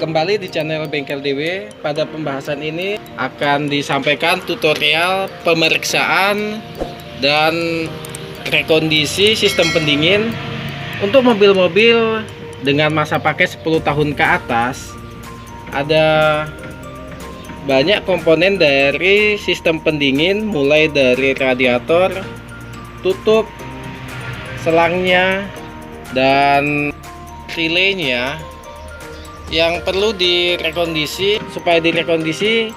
Kembali di channel Bengkel DW. Pada pembahasan ini akan disampaikan tutorial pemeriksaan dan rekondisi sistem pendingin untuk mobil-mobil dengan masa pakai 10 tahun ke atas. Ada banyak komponen dari sistem pendingin, mulai dari radiator, tutup, selangnya, dan relaynya yang perlu direkondisi. Supaya direkondisi,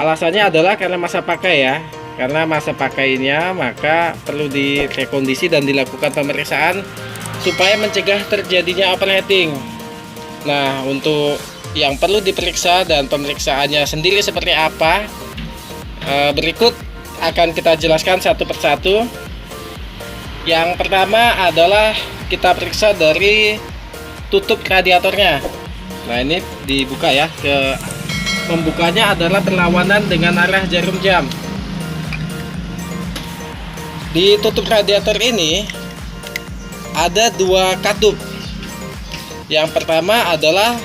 alasannya adalah karena masa pakai ya. Karena masa pakainya, maka perlu direkondisi dan dilakukan pemeriksaan supaya mencegah terjadinya overheating. Nah, untuk yang perlu diperiksa dan pemeriksaannya sendiri seperti apa, berikut akan kita jelaskan satu persatu. Yang pertama adalah kita periksa dari tutup radiatornya. Nah, ini dibuka ya. Membukanya adalah berlawanan dengan arah jarum jam. Di tutup radiator ini ada dua katup. Yang pertama adalah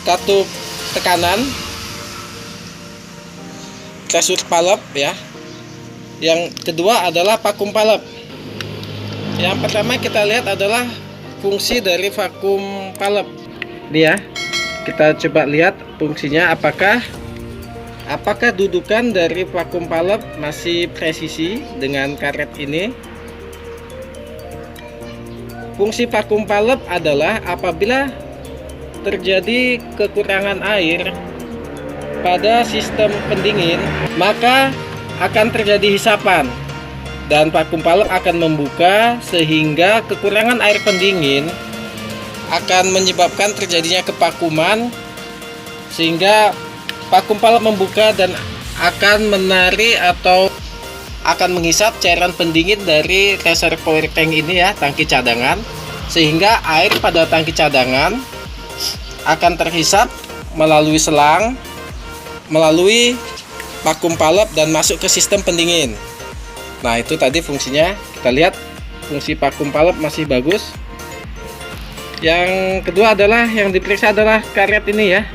katup tekanan, pressure valve ya. Yang kedua adalah vakum valve. Yang pertama kita lihat adalah fungsi dari vakum valve. Ini ya, kita coba lihat fungsinya, apakah dudukan dari vakum valve masih presisi dengan karet ini. Fungsi vakum valve adalah apabila terjadi kekurangan air pada sistem pendingin, maka akan terjadi hisapan dan vakum valve akan membuka sehingga kekurangan air pendingin akan menyebabkan terjadinya kevakuman, sehingga vakum valve membuka dan akan menarik atau akan menghisap cairan pendingin dari reservoir tank ini ya, tangki cadangan, sehingga air pada tangki cadangan akan terhisap melalui selang, melalui vakum valve dan masuk ke sistem pendingin. Nah, itu tadi fungsinya. Kita lihat fungsi vakum valve masih bagus. Yang kedua adalah yang diperiksa adalah karet ini ya.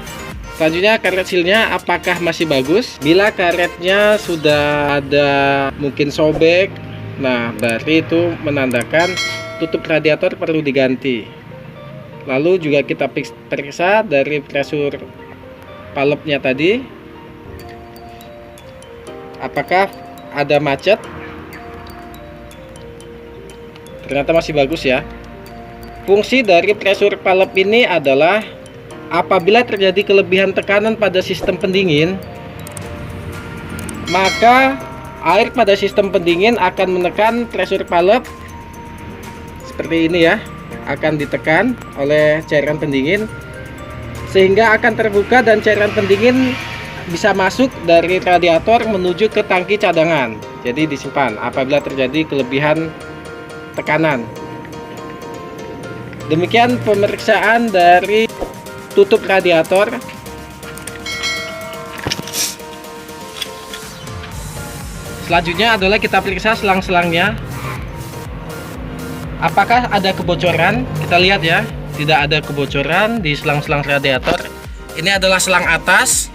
Selanjutnya karet sealnya apakah masih bagus. Bila karetnya sudah ada mungkin sobek, nah berarti itu menandakan tutup radiator perlu diganti. Lalu juga kita periksa dari pressure valve-nya tadi, apakah ada macet. Ternyata masih bagus ya. Fungsi dari pressure valve ini adalah apabila terjadi kelebihan tekanan pada sistem pendingin, maka air pada sistem pendingin akan menekan pressure valve seperti ini ya, akan ditekan oleh cairan pendingin sehingga akan terbuka dan cairan pendingin bisa masuk dari radiator menuju ke tangki cadangan. Jadi disimpan apabila terjadi kelebihan tekanan. Demikian pemeriksaan dari tutup radiator. Selanjutnya adalah kita periksa selang-selangnya. Apakah ada kebocoran? Kita lihat ya, tidak ada kebocoran di selang-selang radiator. Ini adalah selang atas.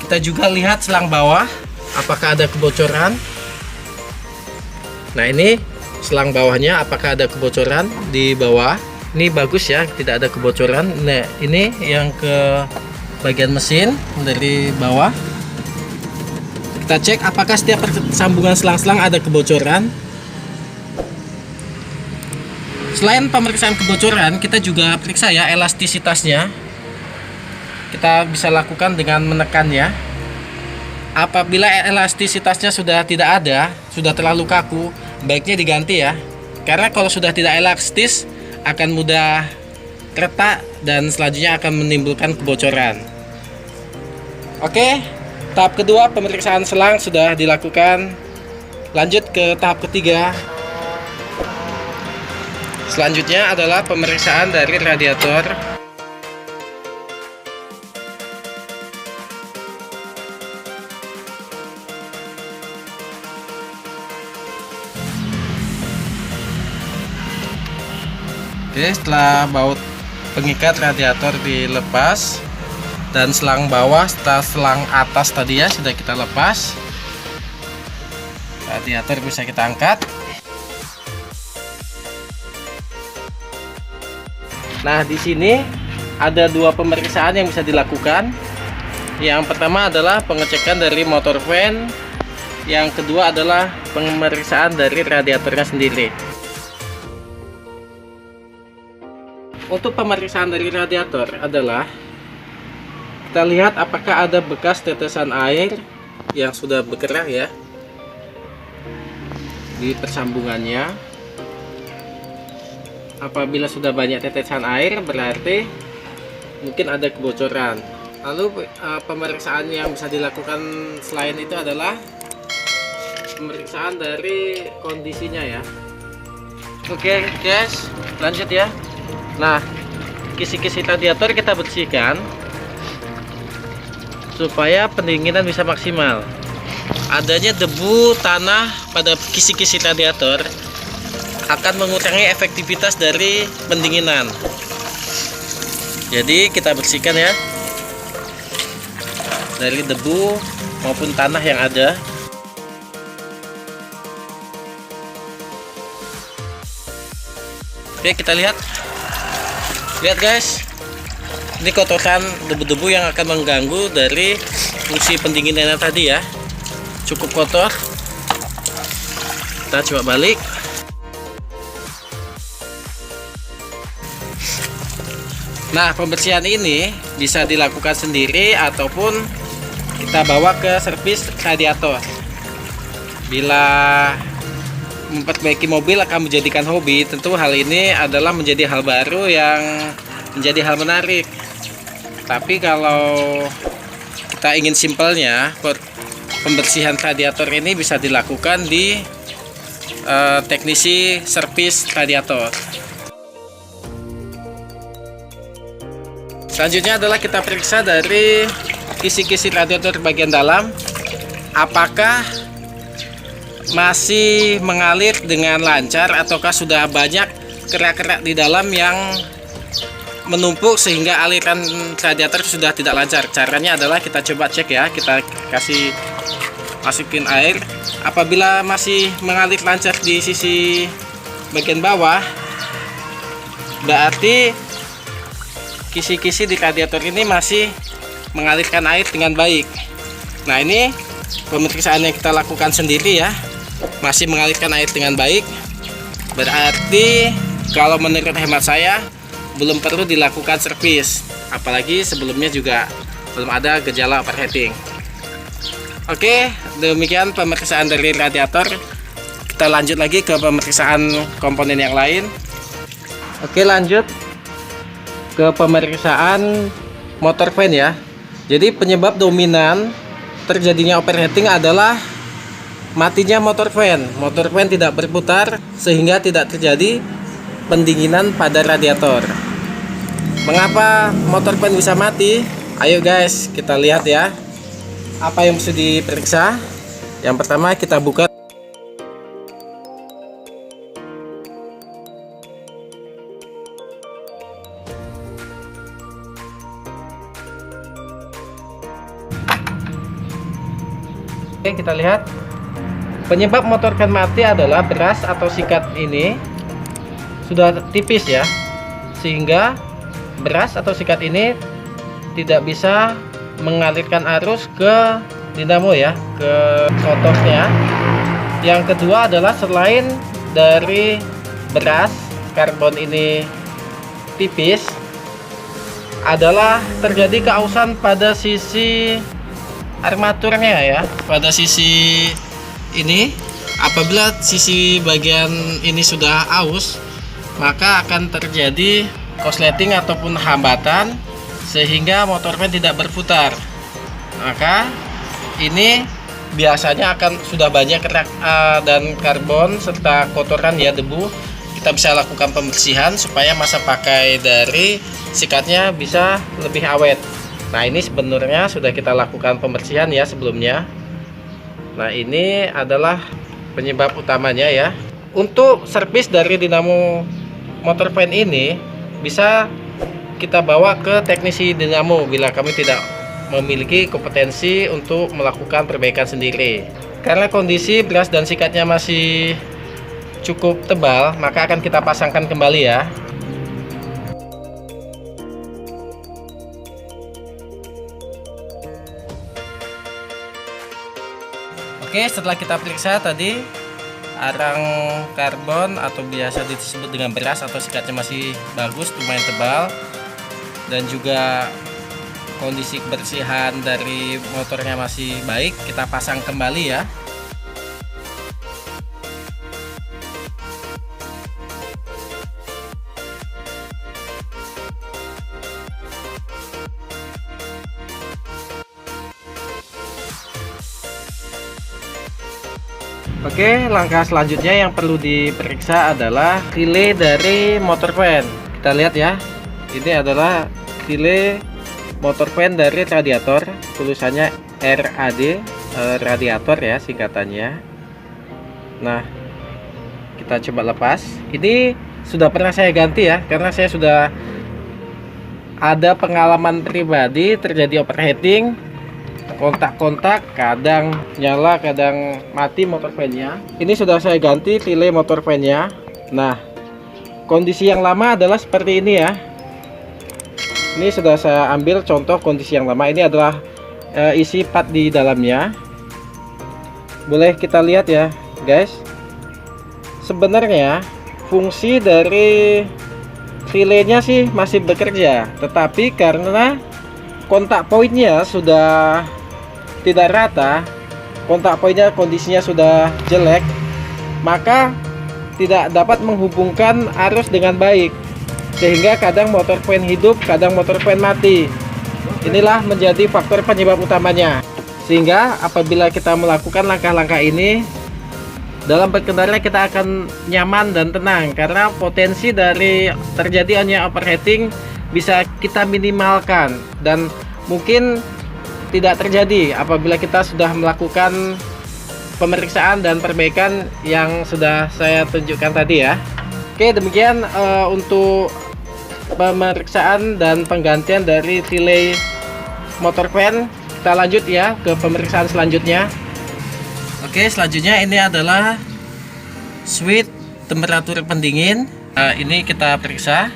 Kita juga lihat selang bawah, apakah ada kebocoran. Nah, ini selang bawahnya, apakah ada kebocoran di bawah. Ini bagus ya, tidak ada kebocoran. Nah, ini yang ke bagian mesin dari bawah. Kita cek apakah setiap sambungan selang-selang ada kebocoran. Selain pemeriksaan kebocoran, kita juga periksa ya elastisitasnya. Kita bisa lakukan dengan menekannya. Apabila elastisitasnya sudah tidak ada, sudah terlalu kaku, baiknya diganti ya. Karena kalau sudah tidak elastis akan mudah retak dan selanjutnya akan menimbulkan kebocoran. Oke, tahap kedua pemeriksaan selang sudah dilakukan. Lanjut ke tahap ketiga. Selanjutnya adalah pemeriksaan dari radiator. Oke, setelah baut pengikat radiator dilepas dan selang bawah serta selang atas tadi ya sudah kita lepas, radiator bisa kita angkat. Nah, di sini ada dua pemeriksaan yang bisa dilakukan. Yang pertama adalah pengecekan dari motor fan, yang kedua adalah pemeriksaan dari radiatornya sendiri. Untuk pemeriksaan dari radiator adalah kita lihat apakah ada bekas tetesan air yang sudah bergerak ya di persambungannya. Apabila sudah banyak tetesan air berarti mungkin ada kebocoran. Lalu pemeriksaan yang bisa dilakukan selain itu adalah pemeriksaan dari kondisinya ya. Oke guys, lanjut ya. Nah, kisi-kisi radiator kita bersihkan supaya pendinginan bisa maksimal. Adanya debu tanah pada kisi-kisi radiator akan mengurangi efektivitas dari pendinginan. Jadi kita bersihkan ya dari debu maupun tanah yang ada. Oke, kita lihat guys, ini kotoran debu-debu yang akan mengganggu dari fungsi pendinginan tadi ya. Cukup kotor. Kita coba balik. Nah, pembersihan ini bisa dilakukan sendiri ataupun kita bawa ke servis radiator. Bila memperbaiki mobil akan menjadikan hobi, tentu hal ini adalah menjadi hal baru yang menjadi hal menarik. Tapi kalau kita ingin simpelnya, pembersihan radiator ini bisa dilakukan di teknisi servis radiator. Selanjutnya adalah kita periksa dari kisi-kisi radiator bagian dalam, apakah masih mengalir dengan lancar ataukah sudah banyak kerak-kerak di dalam yang menumpuk sehingga aliran radiator sudah tidak lancar. Caranya adalah kita coba cek ya, kita masukin air. Apabila masih mengalir lancar di sisi bagian bawah, berarti kisi-kisi di radiator ini masih mengalirkan air dengan baik. Nah, ini pemeriksaan yang kita lakukan sendiri ya, masih mengalirkan air dengan baik. Berarti kalau menurut hemat saya belum perlu dilakukan servis, apalagi sebelumnya juga belum ada gejala overheating. Oke, demikian pemeriksaan dari radiator. Kita lanjut lagi ke pemeriksaan komponen yang lain. Oke, lanjut ke pemeriksaan motor fan ya. Jadi penyebab dominan terjadinya overheating adalah matinya motor fan. Motor fan tidak berputar sehingga tidak terjadi pendinginan pada radiator. Mengapa motor fan bisa mati? Ayo guys, kita lihat ya. Apa yang mesti diperiksa? Yang pertama kita buka. Oke, kita lihat. Penyebab motor fan mati adalah beras atau sikat ini sudah tipis ya, sehingga beras atau sikat ini tidak bisa mengalirkan arus ke dinamo ya, ke rotornya. Yang kedua adalah selain dari beras karbon ini tipis, adalah terjadi keausan pada sisi armaturnya ya, pada sisi ini. Apabila sisi bagian ini sudah aus, maka akan terjadi korsleting ataupun hambatan sehingga motor fan tidak berputar. maka ini biasanya akan sudah banyak kerak dan karbon serta kotoran ya, debu. Kita bisa lakukan pembersihan supaya masa pakai dari sikatnya bisa lebih awet. Nah, ini sebenarnya sudah kita lakukan pembersihan ya sebelumnya. Nah, ini adalah penyebab utamanya ya. Untuk servis dari dinamo motor fan ini bisa kita bawa ke teknisi dinamo bila kami tidak memiliki kompetensi untuk melakukan perbaikan sendiri. Karena kondisi beras dan sikatnya masih cukup tebal, maka akan kita pasangkan kembali ya. Oke, setelah kita periksa tadi arang karbon atau biasa disebut dengan beras atau sikatnya masih bagus, lumayan tebal, dan juga kondisi kebersihan dari motornya masih baik, kita pasang kembali ya. Oke, langkah selanjutnya yang perlu diperiksa adalah relay dari motor fan. Kita lihat ya, ini adalah relay motor fan dari radiator, tulisannya RAD, radiator ya singkatannya. Nah, kita coba lepas. Ini sudah pernah saya ganti ya, karena saya sudah ada pengalaman pribadi terjadi overheating, kontak-kontak, kadang nyala kadang mati motor fan-nya. Ini sudah saya ganti relay motor fan-nya. Nah, kondisi yang lama adalah seperti ini ya. Ini sudah saya ambil contoh kondisi yang lama. Ini adalah isi part di dalamnya. Boleh kita lihat ya guys. Sebenarnya fungsi dari relaynya sih masih bekerja, tetapi karena kontak poinnya sudah tidak rata, kontak poinnya kondisinya sudah jelek, maka tidak dapat menghubungkan arus dengan baik, sehingga kadang motor fan hidup, kadang motor fan mati. Inilah menjadi faktor penyebab utamanya. Sehingga apabila kita melakukan langkah-langkah ini, dalam berkendara kita akan nyaman dan tenang, karena potensi dari terjadinya overheating bisa kita minimalkan dan mungkin tidak terjadi apabila kita sudah melakukan pemeriksaan dan perbaikan yang sudah saya tunjukkan tadi ya. Oke, demikian untuk pemeriksaan dan penggantian dari relay motor fan. Kita lanjut ya ke pemeriksaan selanjutnya. Oke, selanjutnya ini adalah switch temperatur pendingin. Ini kita periksa.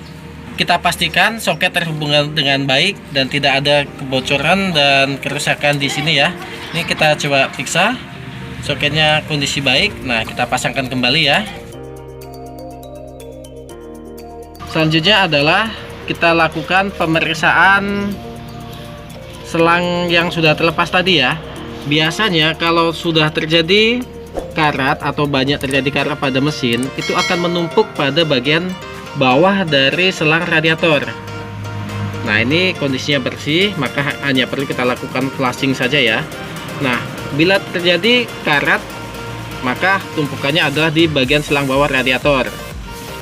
Kita pastikan soket terhubung dengan baik dan tidak ada kebocoran dan kerusakan di sini ya. Ini kita coba periksa. Soketnya kondisi baik. Nah, kita pasangkan kembali ya. Selanjutnya adalah kita lakukan pemeriksaan selang yang sudah terlepas tadi ya. Biasanya kalau sudah terjadi karat atau banyak terjadi karat pada mesin, itu akan menumpuk pada bagian bawah dari selang radiator. Nah, ini kondisinya bersih, maka hanya perlu kita lakukan flushing saja ya. Nah, bila terjadi karat, maka tumpukannya adalah di bagian selang bawah radiator.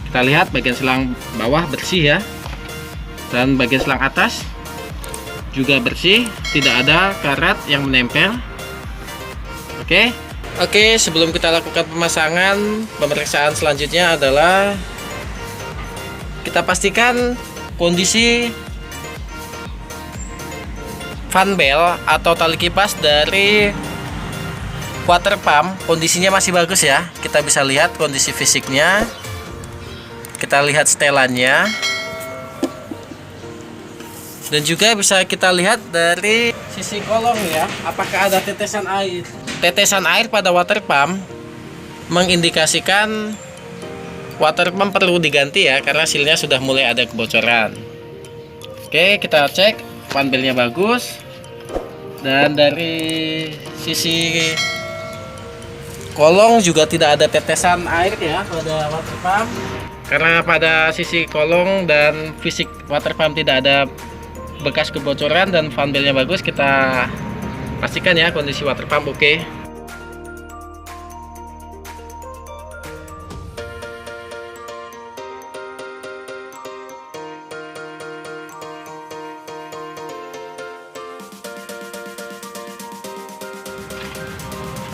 Kita lihat bagian selang bawah bersih ya, dan bagian selang atas juga bersih, tidak ada karat yang menempel. Oke, sebelum kita lakukan pemasangan, pemeriksaan selanjutnya adalah kita pastikan kondisi fan belt atau tali kipas dari water pump kondisinya masih bagus ya. Kita bisa lihat kondisi fisiknya, kita lihat setelannya, dan juga bisa kita lihat dari sisi kolong ya, apakah ada tetesan air. Tetesan air pada water pump mengindikasikan water pump perlu diganti ya, karena silnya sudah mulai ada kebocoran. Oke, kita cek fan beltnya bagus, dan dari sisi kolong juga tidak ada tetesan air ya pada water pump. Karena pada sisi kolong dan fisik water pump tidak ada bekas kebocoran dan fan beltnya bagus, kita Pastikan ya kondisi water pump oke.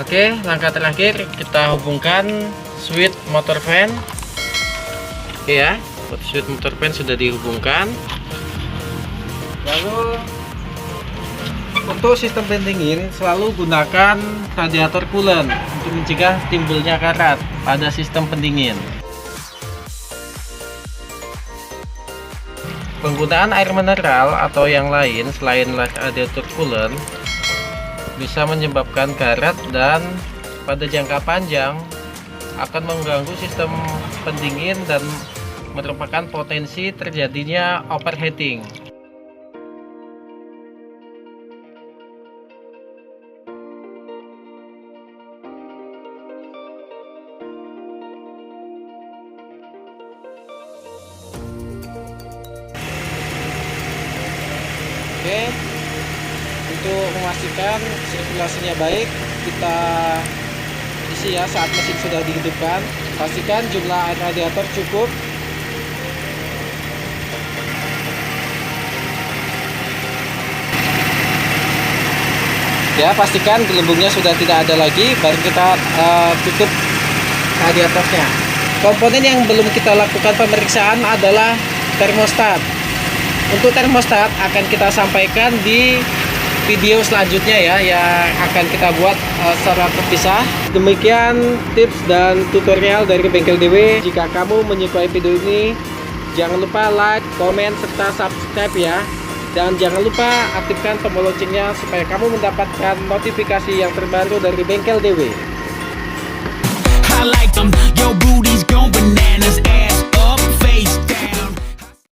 Oke, langkah terakhir kita hubungkan switch motor fan. Oke ya, switch motor fan sudah dihubungkan. Lalu untuk sistem pendingin selalu gunakan radiator coolant untuk mencegah timbulnya karat pada sistem pendingin. Penggunaan air mineral atau yang lain selain radiator coolant bisa menyebabkan karat dan pada jangka panjang akan mengganggu sistem pendingin dan merupakan potensi terjadinya overheating. Oke, untuk memastikan sirkulasinya baik, kita isi ya saat mesin sudah dihidupkan. Pastikan jumlah air radiator cukup. Ya, pastikan gelembungnya sudah tidak ada lagi, baru kita tutup radiatornya. Komponen yang belum kita lakukan pemeriksaan adalah termostat. Untuk termostat akan kita sampaikan di video selanjutnya ya, yang akan kita buat secara terpisah. Demikian tips dan tutorial dari Bengkel DW. Jika kamu menyukai video ini, jangan lupa like, komen, serta subscribe ya. Dan jangan lupa aktifkan tombol loncengnya supaya kamu mendapatkan notifikasi yang terbaru dari Bengkel DW. I like them, your booty's